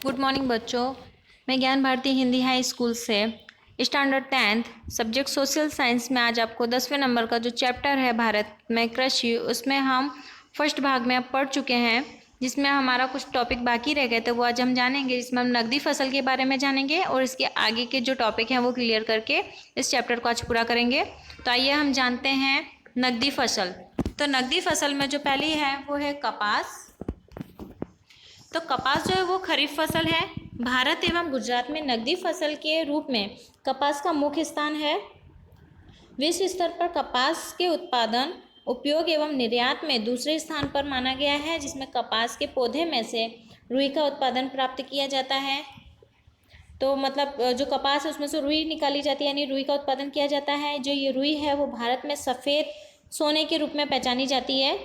Good morning बच्चों। मैं ज्ञान भारती हिंदी हाई स्कूल से standard 10th subject social science में आज आपको 10वें नंबर का जो चैप्टर है भारत में कृषि, उसमें हम फर्स्ट भाग में अब पढ़ चुके हैं, जिसमें हमारा कुछ टॉपिक बाकी रह गए थे वो आज हम जानेंगे। जिसमें हम नकदी फसल के बारे में जानेंगे और इसके आगे के जो टॉपिक हैं वो क्लियर करके इस चैप्टर को आज पूरा करेंगे। तो आइए हम जानते हैं नकदी फसल। तो नकदी फसल में जो पहली है वो है कपास। तो कपास जो है वो खरीफ फसल है। भारत एवं गुजरात में नकदी फसल के रूप में कपास का मुख्य स्थान है। विश्व स्तर पर कपास के उत्पादन, उपयोग एवं निर्यात में दूसरे स्थान पर माना गया है, जिसमें कपास के पौधे में से रुई का उत्पादन प्राप्त किया जाता है। तो मतलब जो कपास है उसमें से रुई निकाली जाती है, यानी रुई का उत्पादन किया जाता है। जो ये रुई है वो भारत में सफ़ेद सोने के रूप में पहचानी जाती है।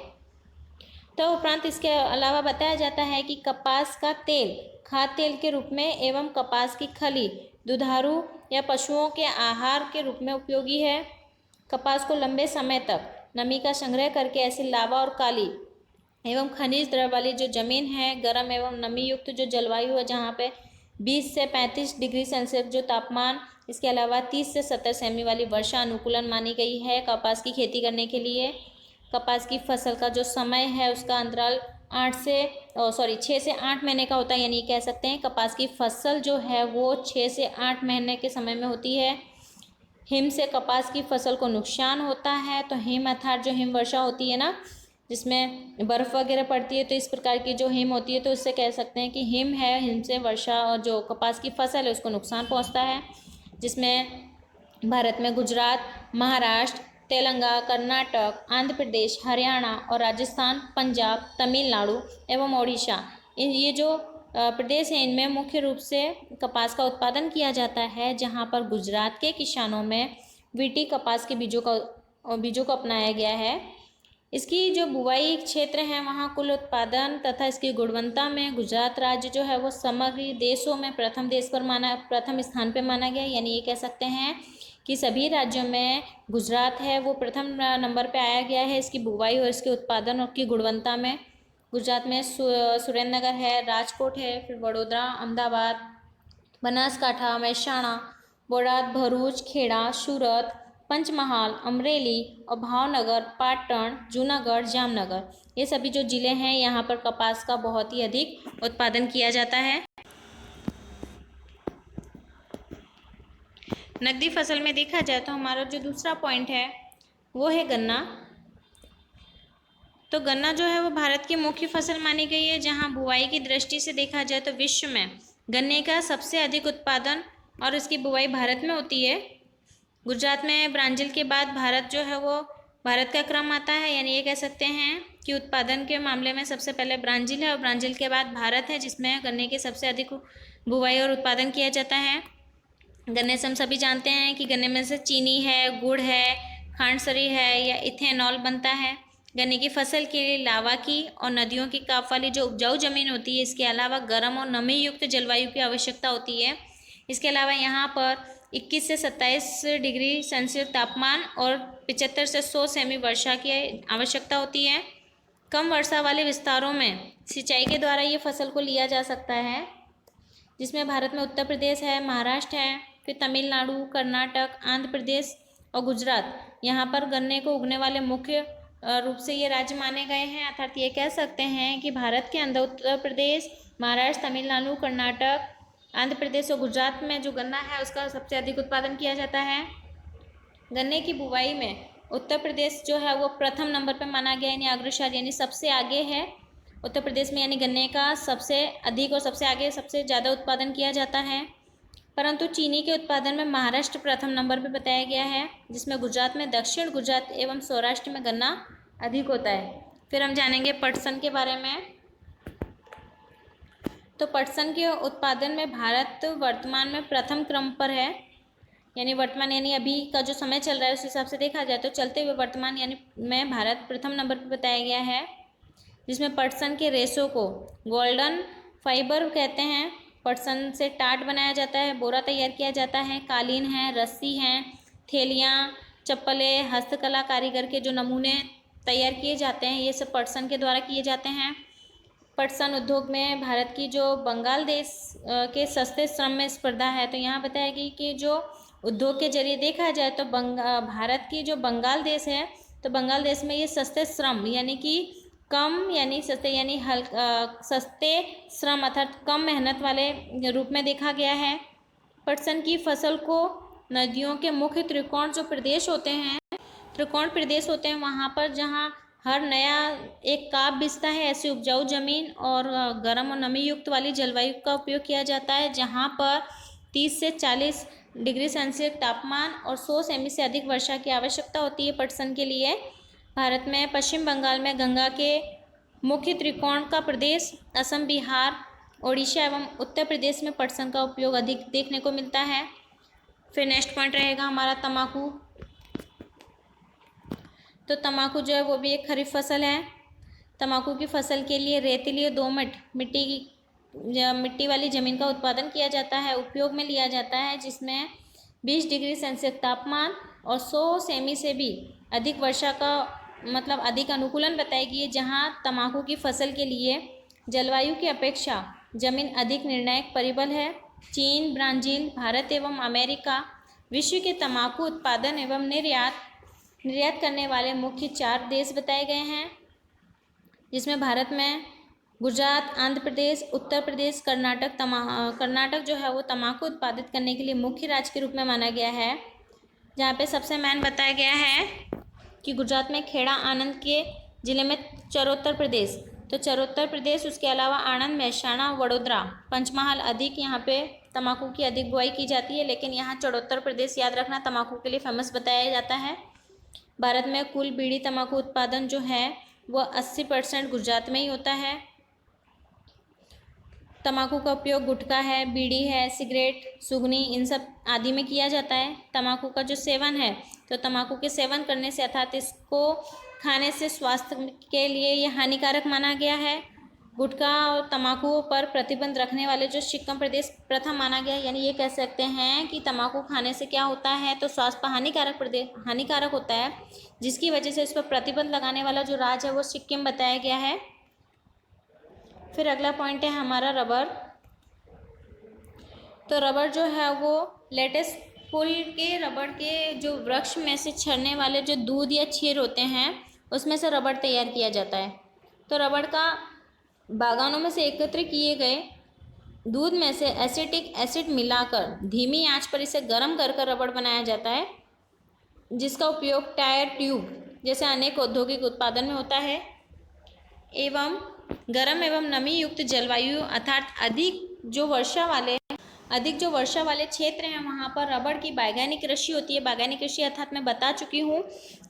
तो उपरांत इसके अलावा बताया जाता है कि कपास का तेल खाद्य तेल के रूप में एवं कपास की खली दुधारू या पशुओं के आहार के रूप में उपयोगी है। कपास को लंबे समय तक नमी का संग्रह करके ऐसे लावा और काली एवं खनिज द्रव्य वाली जो जमीन है, गर्म एवं नमी युक्त जो जलवायु है जहाँ पे 20 से 35 डिग्री सेल्सियस जो तापमान, इसके अलावा 30 से 70 सेमी वाली वर्षा अनुकूलन मानी गई है कपास की खेती करने के लिए। कपास की फसल का जो समय है उसका अंतराल 6 से 8 महीने का होता है, यानी कह सकते हैं कपास की फसल जो है वो 6 से 8 महीने के समय में होती है। हिम से कपास की फसल को नुकसान होता है। तो हिम अर्थात जो हिम वर्षा होती है ना, जिसमें बर्फ़ वगैरह पड़ती है, तो इस प्रकार की जो हिम होती है तो इससे कह सकते हैं कि हिम है, हिम से वर्षा और जो कपास की फसल है उसको नुकसान पहुंचता है। जिसमें भारत में गुजरात, महाराष्ट्र, तेलंगाना, कर्नाटक, आंध्र प्रदेश, हरियाणा और राजस्थान, पंजाब, तमिलनाडु एवं ओडिशा, इन ये जो प्रदेश हैं इनमें मुख्य रूप से कपास का उत्पादन किया जाता है। जहां पर गुजरात के किसानों में वीटी कपास के बीजों को अपनाया गया है। इसकी जो बुवाई क्षेत्र हैं वहाँ कुल उत्पादन तथा इसकी गुणवत्ता में गुजरात राज्य जो है वो समग्र देशों में प्रथम स्थान पे माना गया। यानी ये कह सकते हैं कि सभी राज्यों में गुजरात है वो प्रथम नंबर पे आया गया है इसकी बुवाई और इसके उत्पादन और की गुणवत्ता में। गुजरात में सुरेंद्रनगर है, राजकोट है, फिर वडोदरा, अहमदाबाद, बनासकांठा, महेसाणा, बोटाद, भरूच, खेड़ा, सूरत, पंचमहाल, अमरेली और भावनगर, पाटण, जूनागढ़, जामनगर, ये सभी जो ज़िले हैं यहाँ पर कपास का बहुत ही अधिक उत्पादन किया जाता है। नकदी फसल में देखा जाए तो हमारा जो दूसरा पॉइंट है वो है गन्ना। तो गन्ना जो है वो भारत की मुख्य फसल मानी गई है। जहाँ बुआई की दृष्टि से देखा जाए तो विश्व में गन्ने का सबसे अधिक उत्पादन और इसकी बुआई भारत में होती है। गुजरात में ब्राज़ील के बाद भारत जो है वो भारत का क्रम आता है, यानी ये कह सकते हैं कि उत्पादन के मामले में सबसे पहले ब्राज़ील है और ब्राज़ील के बाद भारत है, जिसमें गन्ने के सबसे अधिक बुआई और उत्पादन किया जाता है। गन्ने से हम सभी जानते हैं कि गन्ने में से चीनी है, गुड़ है, खांडसरी है या इथेनॉल बनता है। गन्ने की फसल के लिए लावा की और नदियों की काफ वाली जो उपजाऊ जमीन होती है, इसके अलावा गर्म और नमी युक्त जलवायु की आवश्यकता होती है। इसके अलावा यहाँ पर 21 से 27 डिग्री सेल्सियस तापमान और 75 से 100 सेमी वर्षा की आवश्यकता होती है। कम वर्षा वाले विस्तारों में सिंचाई के द्वारा ये फसल को लिया जा सकता है, जिसमें भारत में उत्तर प्रदेश है, महाराष्ट्र है, फिर तमिलनाडु, कर्नाटक, आंध्र प्रदेश और गुजरात, यहाँ पर गन्ने को उगने वाले मुख्य रूप से ये राज्य माने गए हैं। अर्थात ये कह सकते हैं कि भारत के अंदर उत्तर प्रदेश, महाराष्ट्र, तमिलनाडु, कर्नाटक, आंध्र प्रदेश और गुजरात में जो गन्ना है उसका सबसे अधिक उत्पादन किया जाता है। गन्ने की बुवाई में उत्तर प्रदेश जो है वो प्रथम नंबर पर माना गया, यानी अग्रसर, यानी सबसे आगे है उत्तर प्रदेश में, यानी गन्ने का सबसे अधिक और सबसे आगे सबसे ज़्यादा उत्पादन किया जाता है। परंतु चीनी के उत्पादन में महाराष्ट्र प्रथम नंबर पर बताया गया है, जिसमें गुजरात में दक्षिण गुजरात एवं सौराष्ट्र में गन्ना अधिक होता है। फिर हम जानेंगे पटसन के बारे में। तो पटसन के उत्पादन में भारत वर्तमान में प्रथम क्रम पर है, यानी अभी का जो समय चल रहा है उस हिसाब से देखा जाए तो चलते हुए वर्तमान यानी में भारत प्रथम नंबर पर बताया गया है। जिसमें पटसन के रेशों को गोल्डन फाइबर कहते हैं। पटसन से टाट बनाया जाता है, बोरा तैयार किया जाता है, कालीन है, रस्सी हैं, थैलियाँ, चप्पलें, हस्तकला कारीगर के जो नमूने तैयार किए जाते हैं ये सब पटसन के द्वारा किए जाते हैं। पटसन उद्योग में भारत की जो बंगाल देश के सस्ते श्रम में स्पर्धा है, तो यहाँ बताया गया कि जो उद्योग के जरिए देखा जाए तो भारत की जो बंगाल देश है, तो बंगाल देश में ये सस्ते श्रम यानी कि कम यानी सस्ते यानी सस्ते श्रम अर्थात कम मेहनत वाले रूप में देखा गया है। पटसन की फसल को नदियों के मुख्य त्रिकोण जो प्रदेश होते हैं, त्रिकोण प्रदेश होते हैं, वहाँ पर जहाँ हर नया एक काप बिछता है, ऐसी उपजाऊ जमीन और गर्म और नमी युक्त वाली जलवायु का उपयोग किया जाता है, जहाँ पर 30 से 40 डिग्री सेल्सियस तापमान और 100 सेमी से अधिक वर्षा की आवश्यकता होती है पटसन के लिए। भारत में पश्चिम बंगाल में गंगा के मुख्य त्रिकोण का प्रदेश, असम, बिहार, ओडिशा एवं उत्तर प्रदेश में पटसन का उपयोग अधिक देखने को मिलता है। फिर नेक्स्ट पॉइंट रहेगा हमारा तंबाकू। तो तंबाकू जो है वो भी एक खरीफ फसल है। तंबाकू की फसल के लिए रेतीली दोमट मिट्टी वाली ज़मीन का उत्पादन किया जाता है, उपयोग में लिया जाता है, जिसमें 20 डिग्री सेल्सियस तापमान और 100 सेमी से भी अधिक वर्षा का मतलब अधिक अनुकूलन बताएगी, जहां तंबाकू की फसल के लिए जलवायु की अपेक्षा जमीन अधिक निर्णायक परिबल है। चीन, ब्राज़ील, भारत एवं अमेरिका विश्व के तंबाकू उत्पादन एवं निर्यात करने वाले मुख्य 4 देश बताए गए हैं, जिसमें भारत में गुजरात, आंध्र प्रदेश, उत्तर प्रदेश, कर्नाटक जो है वो तंबाकू उत्पादित करने के लिए मुख्य राज्य के रूप में माना गया है। जहाँ पे सबसे मेन बताया गया है कि गुजरात में खेड़ा आनंद के ज़िले में चरोत्तर प्रदेश, तो चरोत्तर प्रदेश, उसके अलावा आणंद, महसाणा, वडोदरा, पंचमहाल अधिक यहाँ पे तंबाकू की अधिक बुआई की जाती है, लेकिन यहाँ चरोत्तर प्रदेश याद रखना तंबाकू के लिए फेमस बताया जाता है। भारत में कुल बीड़ी तंबाकू उत्पादन जो है वह 80% गुजरात में ही होता है। तंबाकू का उपयोग गुटखा है, बीड़ी है, सिगरेट, सुगनी, इन सब आदि में किया जाता है। तंबाकू का जो सेवन है, तो तंबाकू के सेवन करने से अर्थात इसको खाने से स्वास्थ्य के लिए यह हानिकारक माना गया है। गुटखा और तंबाकू पर प्रतिबंध रखने वाले जो सिक्किम प्रदेश प्रथम माना गया, यानी ये कह सकते हैं कि तंबाकू खाने से क्या होता है, तो स्वास्थ्य पर हानिकारक होता है, जिसकी वजह से इस पर प्रतिबंध लगाने वाला जो राज्य है वो सिक्किम बताया गया है। फिर अगला पॉइंट है हमारा रबर। तो रबर जो है वो लेटेस्ट फूल के रबर के जो वृक्ष में से झरने वाले जो दूध या क्षीर होते हैं, उसमें से रबर तैयार किया जाता है। तो रबर का बागानों में से एकत्र किए गए दूध में से एसिटिक एसिड मिलाकर धीमी आंच पर इसे गर्म कर कर रबर बनाया जाता है, जिसका उपयोग टायर, ट्यूब जैसे अनेक औद्योगिक उत्पादन में होता है। एवं गर्म एवं नमी युक्त जलवायु अर्थात अधिक जो वर्षा वाले क्षेत्र हैं, वहाँ पर रबर की बागवानी कृषि होती है। बागवानी कृषि अर्थात मैं बता चुकी हूँ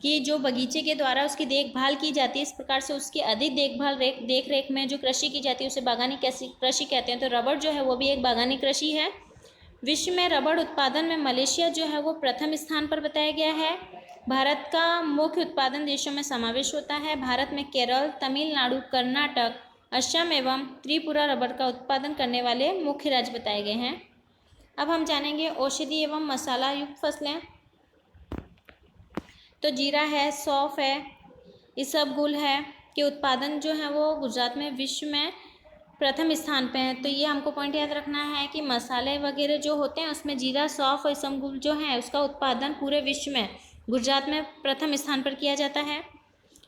कि जो बगीचे के द्वारा उसकी देखभाल की जाती है, इस प्रकार से उसकी अधिक देख रेख में जो कृषि की जाती है उसे बागवानी कृषि कहते हैं। तो रबर जो है वो भी एक बागवानी कृषि है। विश्व में रबर उत्पादन में मलेशिया जो है वो प्रथम स्थान पर बताया गया है। भारत का मुख्य उत्पादन देशों में समावेश होता है। भारत में केरल, तमिलनाडु, कर्नाटक, असम एवं त्रिपुरा रबर का उत्पादन करने वाले मुख्य राज्य बताए गए हैं। अब हम जानेंगे औषधि एवं मसाला युक्त फसलें। तो जीरा है, सौंफ है, इसबगुल है के उत्पादन जो है वो गुजरात में विश्व में प्रथम स्थान पे है। तो ये हमको पॉइंट याद रखना है कि मसाले वगैरह जो होते हैं उसमें जीरा, सौंफ और इसबगुल जो है उसका उत्पादन पूरे विश्व में गुजरात में प्रथम स्थान पर किया जाता है।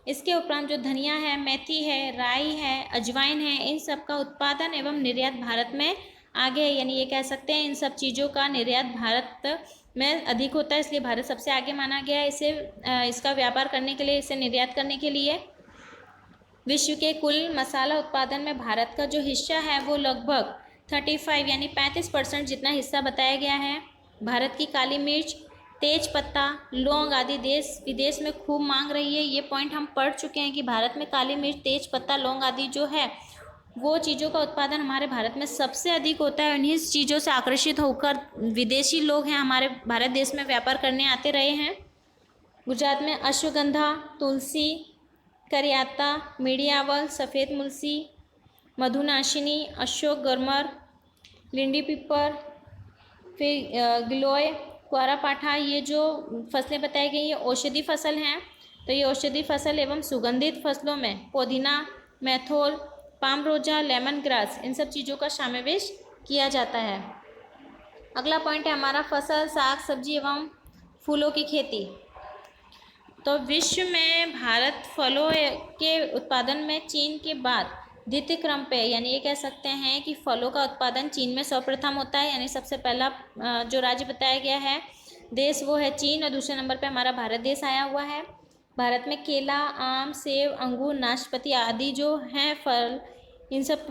इसके उपरांत जो धनिया है, मेथी है, राई है, अजवाइन है, इन सब का उत्पादन एवं निर्यात भारत में आगे है, यानी ये कह सकते हैं इन सब चीज़ों का निर्यात भारत में अधिक होता है, इसलिए भारत सबसे आगे माना गया है इसका व्यापार करने के लिए, इसे निर्यात करने के लिए। विश्व के कुल मसाला उत्पादन में भारत का जो हिस्सा है वो लगभग 35 यानी 35% जितना हिस्सा बताया गया है। भारत की काली मिर्च, तेज पत्ता, लौंग आदि देश विदेश में खूब मांग रही है। ये पॉइंट हम पढ़ चुके हैं कि भारत में काली मिर्च, तेज पत्ता, लौंग आदि जो है वो चीज़ों का उत्पादन हमारे भारत में सबसे अधिक होता है। इन्हीं चीज़ों से आकर्षित होकर विदेशी लोग हैं हमारे भारत देश में व्यापार करने आते रहे हैं। गुजरात में अश्वगंधा, तुलसी, करियाता, मीडियावल, सफ़ेद मुलसी, मधुनाशिनी, अशोक गर्मर, लिंडी पिपर, फिर गिलोय, क्वारापाठा, ये जो फसलें बताई गई ये औषधि फसल हैं। तो ये औषधि फसल एवं सुगंधित फसलों में पुदीना, मेथोल, पाम रोजा, लेमन ग्रास, इन सब चीज़ों का समावेश किया जाता है। अगला पॉइंट है हमारा फसल, साग सब्जी एवं फूलों की खेती। तो विश्व में भारत फलों के उत्पादन में चीन के बाद द्वितीय क्रम पे, यानी ये कह सकते हैं कि फलों का उत्पादन चीन में सर्वप्रथम होता है, यानी सबसे पहला जो राज्य बताया गया है देश वो है चीन, और दूसरे नंबर पे हमारा भारत देश आया हुआ है। भारत में केला, आम, सेब, अंगूर, नाशपाती आदि जो हैं फल, इन सब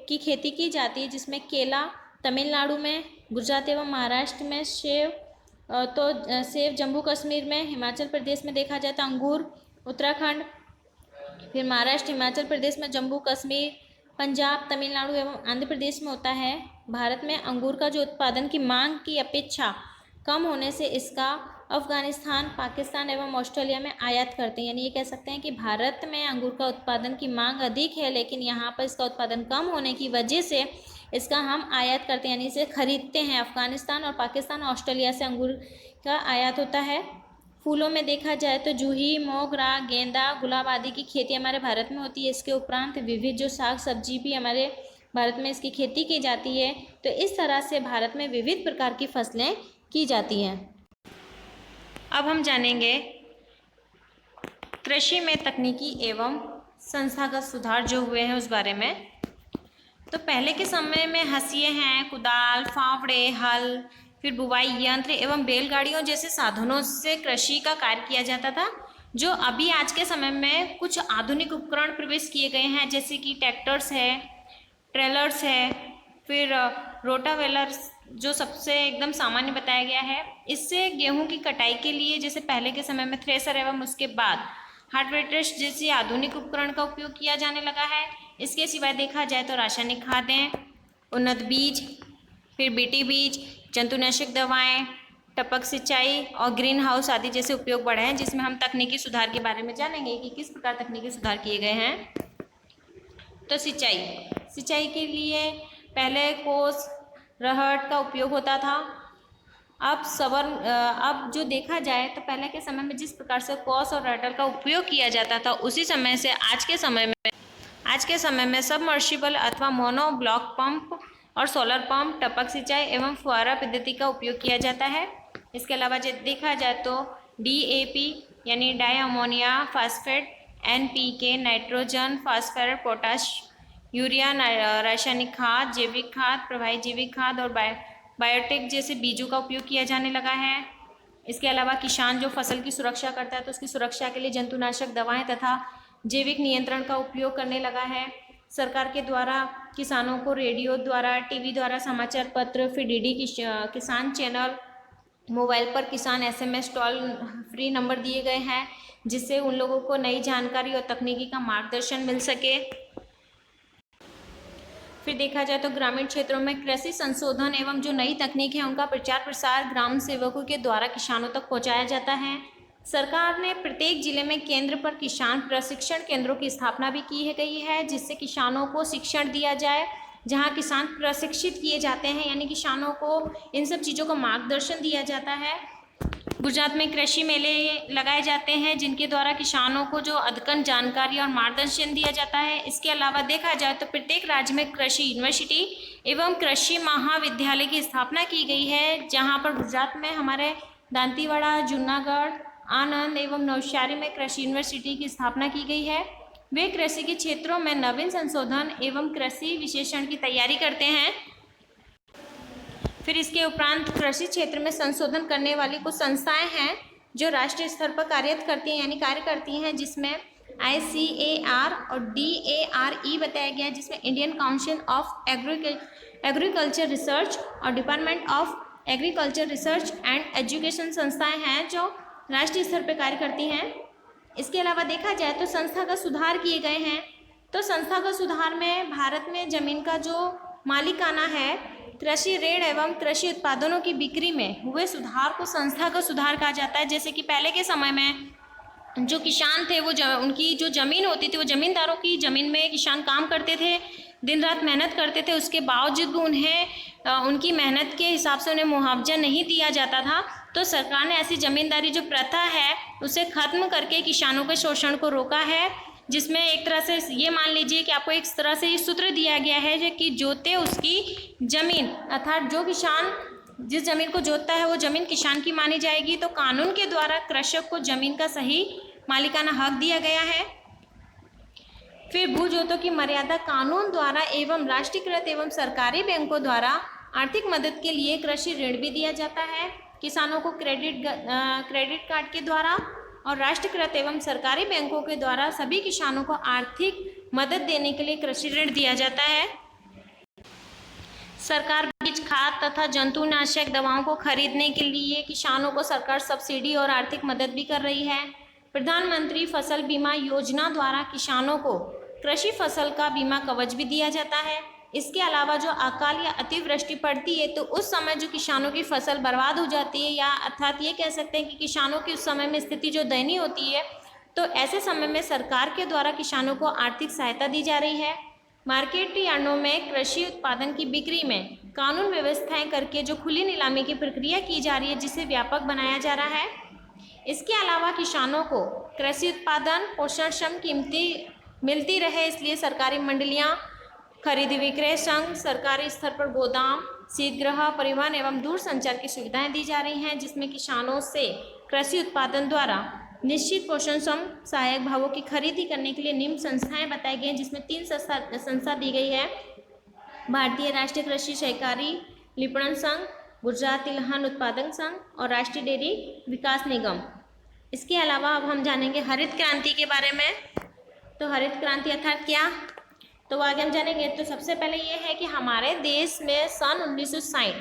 की खेती की जाती है, जिसमें केला तमिलनाडु में, गुजरात एवं महाराष्ट्र में, सेब जम्मू कश्मीर में, हिमाचल प्रदेश में देखा जाए तो अंगूर उत्तराखंड, फिर महाराष्ट्र, हिमाचल प्रदेश में, जम्मू कश्मीर, पंजाब, तमिलनाडु एवं आंध्र प्रदेश में होता है। भारत में अंगूर का जो उत्पादन की मांग की अपेक्षा कम होने से इसका अफगानिस्तान, पाकिस्तान एवं ऑस्ट्रेलिया में आयात करते हैं, यानी ये कह सकते हैं कि भारत में अंगूर का उत्पादन की मांग अधिक है, लेकिन यहाँ पर इसका उत्पादन कम होने की वजह से इसका हम आयात करते हैं, यानी इसे खरीदते हैं। अफगानिस्तान और पाकिस्तान, ऑस्ट्रेलिया से अंगूर का आयात होता है। फूलों में देखा जाए तो जूही, मोगरा, गेंदा, गुलाब आदि की खेती हमारे भारत में होती है। इसके उपरांत विविध जो साग सब्जी भी हमारे भारत में इसकी खेती की जाती है। तो इस तरह से भारत में विविध प्रकार की फसलें की जाती हैं। अब हम जानेंगे कृषि में तकनीकी एवं संस्थागत सुधार जो हुए हैं उस बारे में। तो पहले के समय में हंसिए हैं, कुदाल, फावड़े, हल, फिर बुवाई यंत्र एवं बैलगाड़ियों जैसे साधनों से कृषि का कार्य किया जाता था, जो अभी आज के समय में कुछ आधुनिक उपकरण प्रवेश किए गए हैं, जैसे कि ट्रैक्टर्स है, ट्रेलर्स है, फिर रोटावेलर्स जो सबसे एकदम सामान्य बताया गया है। इससे गेहूं की कटाई के लिए जैसे पहले के समय में थ्रेसर एवं उसके बाद हार्वेस्टर जैसे आधुनिक उपकरण का उपयोग किया जाने लगा है। इसके सिवाय देखा जाए तो रासायनिक खादें, उन्नत बीज, फिर बीटी बीज, जंतुनाशक दवाएं, टपक सिंचाई और ग्रीन हाउस आदि जैसे उपयोग बढ़े हैं, जिसमें हम तकनीकी सुधार के बारे में जानेंगे कि किस प्रकार तकनीकी सुधार किए गए हैं। तो सिंचाई के लिए पहले कोस, रहट का उपयोग होता था। अब जो देखा जाए तो पहले के समय में जिस प्रकार से कोस और रहटर का उपयोग किया जाता था, उसी समय से आज के समय में सबमर्सिबल अथवा मोनो ब्लॉक पंप और सोलर पंप, टपक सिंचाई एवं फुहारा पद्धति का उपयोग किया जाता है। इसके अलावा देखा जाए तो DAP यानी di ammonia phosphate, NPK nitrogen, phosphorus, potash, urea, रासायनिक खाद, जैविक खाद, प्रवाही जैविक खाद और बायोटेक जैसे बीजों का उपयोग किया जाने लगा है। इसके अलावा किसान जो फसल की सुरक्षा करता है तो उसकी सुरक्षा के लिए जंतुनाशक दवाएं तथा जैविक नियंत्रण का उपयोग करने लगा है। सरकार के द्वारा किसानों को रेडियो द्वारा, टीवी द्वारा समाचार पत्र, फिर DD किसान चैनल, मोबाइल पर किसान SMS टोल फ्री नंबर दिए गए हैं, जिससे उन लोगों को नई जानकारी और तकनीकी का मार्गदर्शन मिल सके। फिर देखा जाए तो ग्रामीण क्षेत्रों में कृषि संशोधन एवं जो नई तकनीक है उनका प्रचार प्रसार ग्राम सेवकों के द्वारा किसानों तक पहुंचाया जाता है। सरकार ने प्रत्येक जिले में केंद्र पर किसान प्रशिक्षण केंद्रों की स्थापना भी की गई है, जिससे किसानों को शिक्षण दिया जाए, जहां किसान प्रशिक्षित किए जाते हैं, यानी किसानों को इन सब चीज़ों का मार्गदर्शन दिया जाता है। गुजरात में कृषि मेले लगाए जाते हैं, जिनके द्वारा किसानों को जो अद्यतन जानकारी और मार्गदर्शन दिया जाता है। इसके अलावा देखा जाए तो प्रत्येक राज्य में कृषि यूनिवर्सिटी एवं कृषि महाविद्यालय की स्थापना की गई है, जहां पर गुजरात में हमारे दांतीवाड़ा, जूनागढ़, आनंद एवं नवसारी में कृषि यूनिवर्सिटी की स्थापना की गई है। वे कृषि के क्षेत्रों में नवीन संशोधन एवं कृषि विशेषण की तैयारी करते हैं। फिर इसके उपरांत कृषि क्षेत्र में संशोधन करने वाली कुछ संस्थाएं हैं जो राष्ट्रीय स्तर पर कार्य करती हैं, यानी कार्य करती हैं, जिसमें ICAR और DARE बताया गया है, जिसमें Indian council of agriculture research और department of agriculture research and education संस्थाएं हैं जो राष्ट्रीय स्तर पर कार्य करती हैं। इसके अलावा देखा जाए तो संस्थागत सुधार किए गए हैं। तो संस्थागत सुधार में भारत में जमीन का जो मालिकाना है, कृषि ऋण एवं कृषि उत्पादनों की बिक्री में हुए सुधार को संस्थागत सुधार कहा जाता है। जैसे कि पहले के समय में जो किसान थे वो उनकी जो ज़मीन होती थी वो ज़मींदारों की ज़मीन में किसान काम करते थे, दिन रात मेहनत करते थे, उसके बावजूद भी उन्हें उनकी मेहनत के हिसाब से उन्हें मुआवजा नहीं दिया जाता था। तो सरकार ने ऐसी ज़मींदारी जो प्रथा है उसे ख़त्म करके किसानों के शोषण को रोका है। जिसमें एक तरह से ये मान लीजिए कि आपको एक तरह से ये सूत्र दिया गया है कि जोते उसकी ज़मीन, अर्थात जो किसान जिस ज़मीन को जोतता है वो ज़मीन किसान की मानी जाएगी। तो कानून के द्वारा कृषक को ज़मीन का सही मालिकाना हक दिया गया है। फिर भू जोतों की मर्यादा कानून द्वारा एवं राष्ट्रीयकृत एवं सरकारी बैंकों द्वारा आर्थिक मदद के लिए कृषि ऋण भी दिया जाता है किसानों को क्रेडिट कार्ड के द्वारा, और राष्ट्रीयकृत एवं सरकारी बैंकों के द्वारा सभी किसानों को आर्थिक मदद देने के लिए कृषि ऋण दिया जाता है। सरकार बीज, खाद तथा जंतुनाशक दवाओं को खरीदने के लिए किसानों को सरकार सब्सिडी और आर्थिक मदद भी कर रही है। प्रधानमंत्री फसल बीमा योजना द्वारा किसानों को कृषि फसल का बीमा कवच भी दिया जाता है। इसके अलावा जो अकाल या अतिवृष्टि पड़ती है तो उस समय जो किसानों की फसल बर्बाद हो जाती है, या अर्थात ये कह सकते हैं कि किसानों की उस समय में स्थिति जो दयनीय होती है, तो ऐसे समय में सरकार के द्वारा किसानों को आर्थिक सहायता दी जा रही है। मार्केट यार्डों में कृषि उत्पादन की बिक्री में कानून व्यवस्थाएं करके जो खुली नीलामी की प्रक्रिया की जा रही है, जिसे व्यापक बनाया जा रहा है। इसके अलावा किसानों को कृषि उत्पादन पोषण श्रम कीमती मिलती रहे, इसलिए सरकारी मंडलियां, खरीदी विक्रय संघ, सरकारी स्तर पर गोदाम, शीतगृह, परिवहन एवं दूरसंचार की सुविधाएं दी जा रही हैं, जिसमें किसानों से कृषि उत्पादन द्वारा निश्चित पोषण सम सहायक भावों की खरीदी करने के लिए निम्न संस्थाएं बताई गई हैं, जिसमें 3 संस्था दी गई है। भारतीय राष्ट्रीय कृषि सहकारी विपणन संघ, गुजरात तिलहन उत्पादक संघ और राष्ट्रीय डेयरी विकास निगम। इसके अलावा अब हम जानेंगे हरित क्रांति के बारे में। तो हरित क्रांति अर्थात क्या, तो आगे हम जानेंगे। तो सबसे पहले ये है कि हमारे देश में सन 1960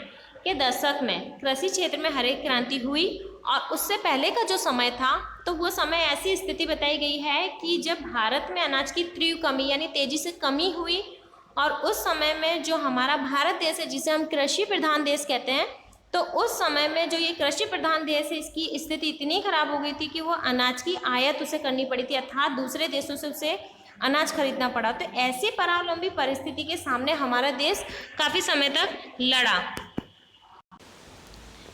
के दशक में कृषि क्षेत्र में हरित क्रांति हुई, और उससे पहले का जो समय था तो वो समय ऐसी स्थिति बताई गई है कि जब भारत में अनाज की तीव्र कमी यानी तेजी से कमी हुई, और उस समय में जो हमारा भारत देश है जिसे हम कृषि प्रधान देश कहते हैं, तो उस समय में जो ये कृषि प्रधान देश है इसकी स्थिति इतनी खराब हो गई थी कि वो अनाज की आयात उसे करनी पड़ी थी, अर्थात दूसरे देशों से उसे अनाज खरीदना पड़ा। तो ऐसी परावलंबी परिस्थिति के सामने हमारा देश काफ़ी समय तक लड़ा।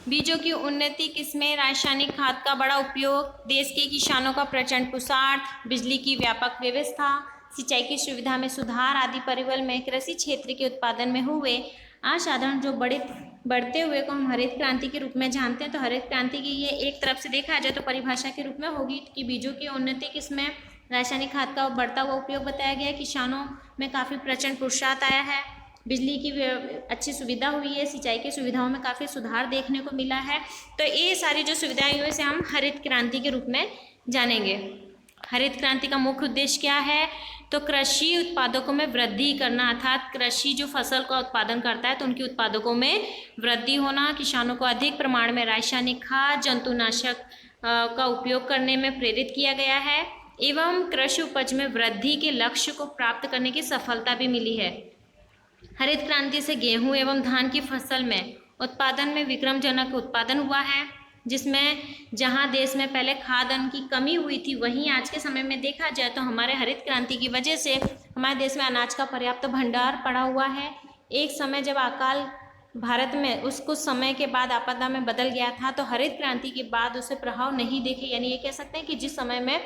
बीजों की उन्नति, किस्में, रासायनिक खाद का बड़ा उपयोग, देश के किसानों का प्रचंड पुरुषार्थ, बिजली की व्यापक व्यवस्था, सिंचाई की सुविधा में सुधार आदि परिबल में कृषि क्षेत्र के उत्पादन में हुए असाधारण जो बढ़ते हुए को हम हरित क्रांति के रूप में जानते हैं। तो हरित क्रांति की ये एक तरफ से देखा जाए तो परिभाषा के रूप में होगी कि बीजों की उन्नति, किस्में, रासायनिक खाद का बढ़ता हुआ उपयोग बताया गया, किसानों में काफ़ी प्रचंड पुरुषार्थ आया है, बिजली की अच्छी सुविधा हुई है, सिंचाई की सुविधाओं में काफ़ी सुधार देखने को मिला है। तो ये सारी जो सुविधाएं हुई इसे हम हरित क्रांति के रूप में जानेंगे। हरित क्रांति का मुख्य उद्देश्य क्या है, तो कृषि उत्पादकों में वृद्धि करना, अर्थात कृषि जो फसल का उत्पादन करता है तो उनके उत्पादकों में वृद्धि होना, किसानों को अधिक प्रमाण में रासायनिक खाद, जंतुनाशक का उपयोग करने में प्रेरित किया गया है, एवं कृषि उपज में वृद्धि के लक्ष्य को प्राप्त करने की सफलता भी मिली है। हरित क्रांति से गेहूं एवं धान की फसल में उत्पादन में विक्रमजनक उत्पादन हुआ है, जिसमें जहां देश में पहले खाद्यान्न की कमी हुई थी, वहीं आज के समय में देखा जाए तो हमारे हरित क्रांति की वजह से हमारे देश में अनाज का पर्याप्त भंडार पड़ा हुआ है। एक समय जब अकाल भारत में कुछ समय के बाद आपदा में बदल गया था, तो हरित क्रांति के बाद उसे प्रभाव नहीं देखे, यानी ये कह सकते हैं कि जिस समय में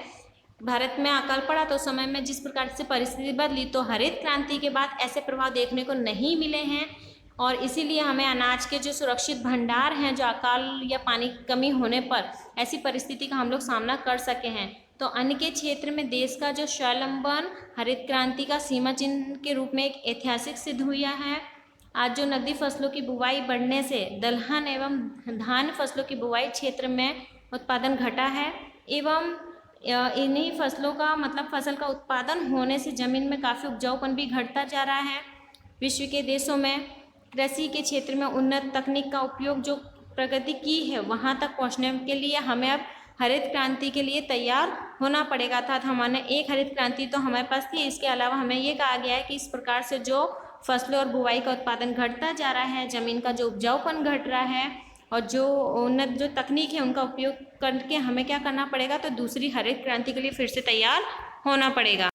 भारत में अकाल पड़ा तो उस समय में जिस प्रकार से परिस्थिति बदली, तो हरित क्रांति के बाद ऐसे प्रभाव देखने को नहीं मिले हैं, और इसीलिए हमें अनाज के जो सुरक्षित भंडार हैं, जो अकाल या पानी की कमी होने पर ऐसी परिस्थिति का हम लोग सामना कर सके हैं। तो अन्न के क्षेत्र में देश का जो स्वावलंबन हरित क्रांति का सीमा चिन्ह के रूप में एक ऐतिहासिक सिद्ध हुआ है। आज जो नकदी फसलों की बुवाई बढ़ने से दलहन एवं धान फसलों की बुवाई क्षेत्र में उत्पादन घटा है, एवं इन्हीं फसलों का फसल का उत्पादन होने से ज़मीन में काफ़ी उपजाऊपन भी घटता जा रहा है। विश्व के देशों में कृषि के क्षेत्र में उन्नत तकनीक का उपयोग जो प्रगति की है वहाँ तक पहुँचने के लिए हमें अब हरित क्रांति के लिए तैयार होना पड़ेगा। अर्थात हमारे एक हरित क्रांति तो हमारे पास थी, इसके अलावा हमें ये कहा गया है कि इस प्रकार से जो फसलों और बुवाई का उत्पादन घटता जा रहा है, ज़मीन का जो उपजाऊपन घट रहा है, और जो उन्नत जो तकनीक है उनका उपयोग करके हमें क्या करना पड़ेगा, तो दूसरी हरित क्रांति के लिए फिर से तैयार होना पड़ेगा।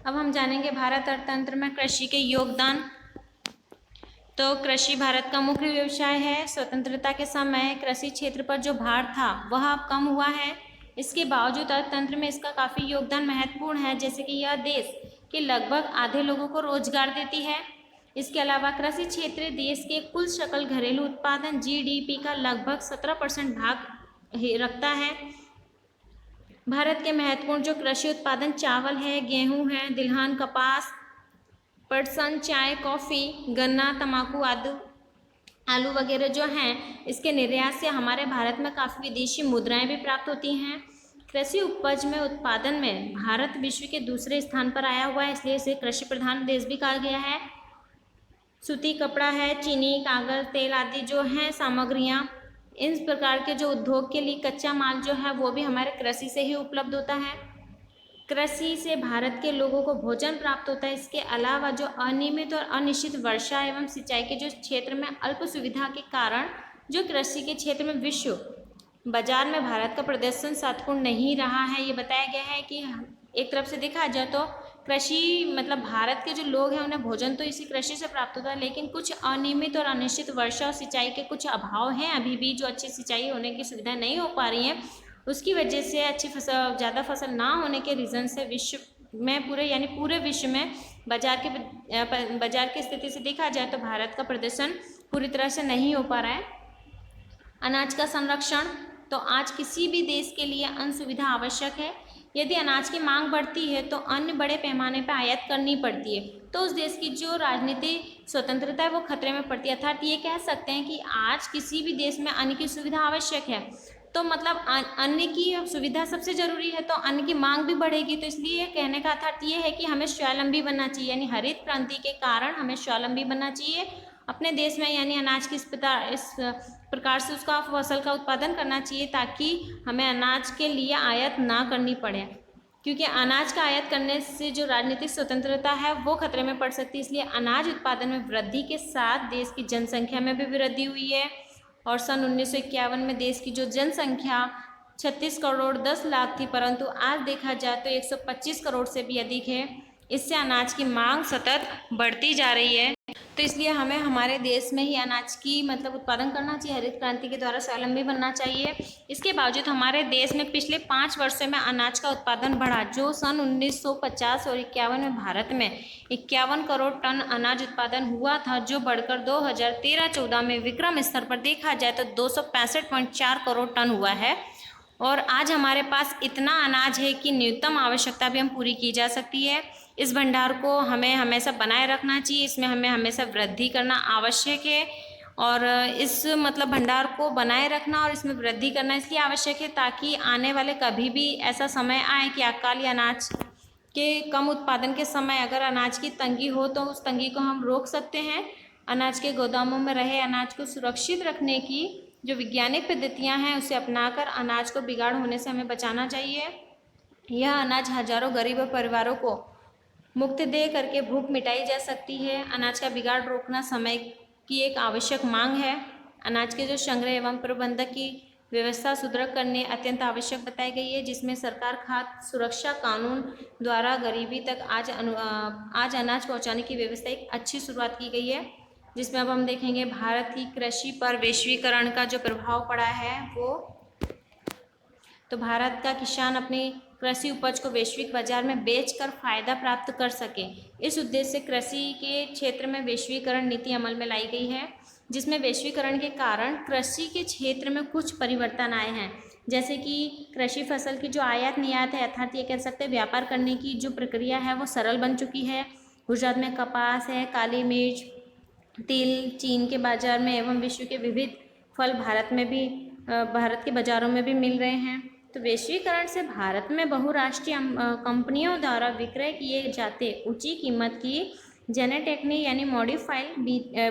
अब हम जानेंगे भारत अर्थतंत्र में कृषि के योगदान। तो कृषि भारत का मुख्य व्यवसाय है। स्वतंत्रता के समय कृषि क्षेत्र पर जो भार था वह अब कम हुआ है। इसके बावजूद अर्थतंत्र में इसका काफ़ी योगदान महत्वपूर्ण है, जैसे कि यह देश के लगभग आधे लोगों को रोजगार देती है। इसके अलावा कृषि क्षेत्र देश के कुल सकल घरेलू उत्पादन जीडीपी का लगभग 17% भाग रखता है। भारत के महत्वपूर्ण जो कृषि उत्पादन चावल है, गेहूं है, तिलहन, कपास, पटसन, चाय, कॉफ़ी, गन्ना, तंबाकू आदि, आलू वगैरह जो हैं, इसके निर्यात से हमारे भारत में काफ़ी विदेशी मुद्राएं भी प्राप्त होती हैं। कृषि उपज में उत्पादन में भारत विश्व के दूसरे स्थान पर आया हुआ है, इसलिए इसे कृषि प्रधान देश भी कहा गया है। सूती कपड़ा है, चीनी, कागज़, तेल आदि जो हैं सामग्रियाँ, इन प्रकार के जो उद्योग के लिए कच्चा माल जो है वो भी हमारे कृषि से ही उपलब्ध होता है। कृषि से भारत के लोगों को भोजन प्राप्त होता है। इसके अलावा जो अनियमित और अनिश्चित वर्षा एवं सिंचाई के जो क्षेत्र में अल्प सुविधा के कारण जो कृषि के क्षेत्र में विश्व बाजार में भारत का प्रदर्शन सातपूर्ण नहीं रहा है। ये बताया गया है कि एक तरफ से देखा जाए तो कृषि मतलब भारत के जो लोग हैं उन्हें भोजन तो इसी कृषि से प्राप्त होता है, लेकिन कुछ अनियमित और अनिश्चित वर्षा और सिंचाई के कुछ अभाव हैं, अभी भी जो अच्छी सिंचाई होने की सुविधा नहीं हो पा रही हैं, उसकी वजह से अच्छी फसल ज़्यादा फसल ना होने के रीज़न से विश्व में पूरे विश्व में बाजार की स्थिति से देखा जाए तो भारत का प्रदर्शन पूरी तरह से नहीं हो पा रहा है। अनाज का संरक्षण, तो आज किसी भी देश के लिए अन्न सुविधा आवश्यक है। यदि अनाज की मांग बढ़ती है तो अन्य बड़े पैमाने पर आयात करनी पड़ती है, तो उस देश की जो राजनीतिक स्वतंत्रता है वो खतरे में पड़ती है। अर्थात ये कह सकते हैं कि आज किसी भी देश में अन्न की सुविधा आवश्यक है, तो मतलब अन्न की सुविधा सबसे ज़रूरी है, तो अन्न की मांग भी बढ़ेगी। तो इसलिए कहने का अर्थात ये है कि हमें स्वावलंबी बनना चाहिए, यानी हरित क्रांति के कारण हमें स्वावलंबी बनना चाहिए अपने देश में, यानी अनाज की इस प्रकार से उसका फसल का उत्पादन करना चाहिए ताकि हमें अनाज के लिए आयात ना करनी पड़े, क्योंकि अनाज का आयात करने से जो राजनीतिक स्वतंत्रता है वो खतरे में पड़ सकती है। इसलिए अनाज उत्पादन में वृद्धि के साथ देश की जनसंख्या में भी वृद्धि हुई है, और सन 1951 में देश की जो जनसंख्या 36 करोड़ 10 लाख थी, परंतु आज देखा जाए तो 125 करोड़ से भी अधिक है। इससे अनाज की मांग सतत बढ़ती जा रही है, तो इसलिए हमें हमारे देश में ही अनाज की उत्पादन करना चाहिए, हरित क्रांति के द्वारा स्वावलंबी बनना चाहिए। इसके बावजूद हमारे देश में पिछले 5 वर्षों में अनाज का उत्पादन बढ़ा, जो सन 1950 और 51 में भारत में 51 करोड़ टन अनाज उत्पादन हुआ था, जो बढ़कर 2013-14 में विक्रम स्तर पर देखा जाए तो 265.4 करोड़ टन हुआ है। और आज हमारे पास इतना अनाज है कि न्यूनतम आवश्यकता भी हम पूरी की जा सकती है। इस भंडार को हमें हमेशा बनाए रखना चाहिए, इसमें हमें हमेशा वृद्धि करना आवश्यक है, और इस भंडार को बनाए रखना और इसमें वृद्धि करना इसलिए आवश्यक है ताकि आने वाले कभी भी ऐसा समय आए कि अकाल या अनाज के कम उत्पादन के समय अगर अनाज की तंगी हो तो उस तंगी को हम रोक सकते हैं। अनाज के गोदामों में रहे अनाज को सुरक्षित रखने की जो वैज्ञानिक पद्धतियां हैं उसे अपनाकर अनाज को बिगाड़ होने से हमें बचाना चाहिए। यह अनाज हजारों गरीब परिवारों को मुफ्त दे करके भूख मिटाई जा सकती है। अनाज का बिगाड़ रोकना समय की एक आवश्यक मांग है। अनाज के जो संग्रह एवं प्रबंधन की व्यवस्था सुदृढ़ करने अत्यंत आवश्यक बताई गई है, जिसमें सरकार खाद्य सुरक्षा कानून द्वारा गरीबी तक आज अनाज पहुंचाने की व्यवस्था एक अच्छी शुरुआत की गई है। जिसमें अब हम देखेंगे भारत की कृषि पर वैश्वीकरण का जो प्रभाव पड़ा है वो, तो भारत का किसान अपनी कृषि उपज को वैश्विक बाजार में बेचकर फायदा प्राप्त कर सके, इस उद्देश्य से कृषि के क्षेत्र में वैश्वीकरण नीति अमल में लाई गई है, जिसमें वैश्वीकरण के कारण कृषि के क्षेत्र में कुछ परिवर्तन आए हैं। जैसे कि कृषि फसल की जो आयात निर्यात है, अर्थात ये कह सकते हैं व्यापार करने की जो प्रक्रिया है वो सरल बन चुकी है। गुजरात में कपास है, काली मिर्च, तिल चीन के बाजार में एवं विश्व के विविध फल भारत के बाज़ारों में भी मिल रहे हैं। तो वैश्वीकरण से भारत में बहुराष्ट्रीय कंपनियों द्वारा विक्रय किए जाते ऊंची कीमत की जेनेटेक्निक यानी मॉडिफाइड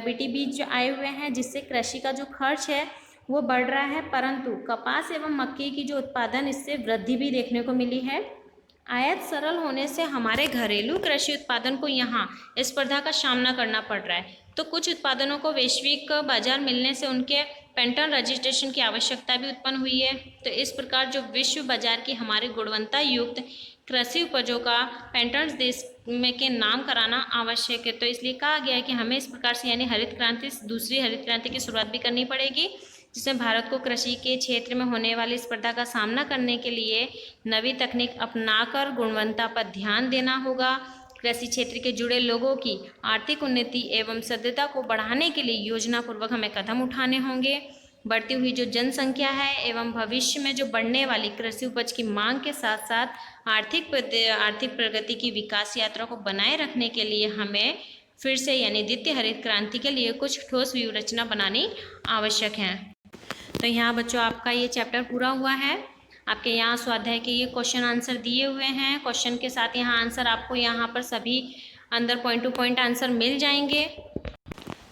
बीटी बीज जो आए हुए हैं, जिससे कृषि का जो खर्च है वो बढ़ रहा है, परंतु कपास एवं मक्के की जो उत्पादन इससे वृद्धि भी देखने को मिली है। आयात सरल होने से हमारे घरेलू कृषि उत्पादन को यहाँ स्पर्धा का सामना करना पड़ रहा है। तो कुछ उत्पादनों को वैश्विक बाजार मिलने से उनके पेटेंट रजिस्ट्रेशन की आवश्यकता भी उत्पन्न हुई है। तो इस प्रकार जो विश्व बाजार की हमारी गुणवत्ता युक्त कृषि उपजों का पेटेंट देश में के नाम कराना आवश्यक है। तो इसलिए कहा गया है कि हमें इस प्रकार से यानी हरित क्रांति दूसरी हरित क्रांति की शुरुआत भी करनी पड़ेगी, जिसमें भारत को कृषि के क्षेत्र में होने वाली स्पर्धा का सामना करने के लिए नवी तकनीक अपनाकर गुणवत्ता पर ध्यान देना होगा। कृषि क्षेत्र के जुड़े लोगों की आर्थिक उन्नति एवं सदस्यता को बढ़ाने के लिए योजनापूर्वक हमें कदम उठाने होंगे। बढ़ती हुई जो जनसंख्या है एवं भविष्य में जो बढ़ने वाली कृषि उपज की मांग के साथ साथ आर्थिक प्रगति की विकास यात्रा को बनाए रखने के लिए हमें फिर से यानी द्वितीय हरित क्रांति के लिए कुछ ठोस व्यूहरचना बनानी आवश्यक है। तो यहाँ बच्चों आपका ये चैप्टर पूरा हुआ है। आपके यहाँ स्वाध्याय के ये क्वेश्चन आंसर दिए हुए हैं। क्वेश्चन के साथ यहाँ आंसर आपको यहाँ पर सभी अंदर पॉइंट टू पॉइंट आंसर मिल जाएंगे।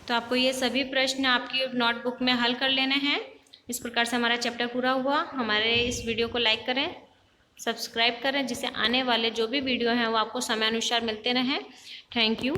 तो आपको ये सभी प्रश्न आपकी नोटबुक में हल कर लेने हैं। इस प्रकार से हमारा चैप्टर पूरा हुआ। हमारे इस वीडियो को लाइक करें, सब्सक्राइब करें, जिससे आने वाले जो भी वीडियो हैं वो आपको समयानुसार मिलते रहें। Thank you.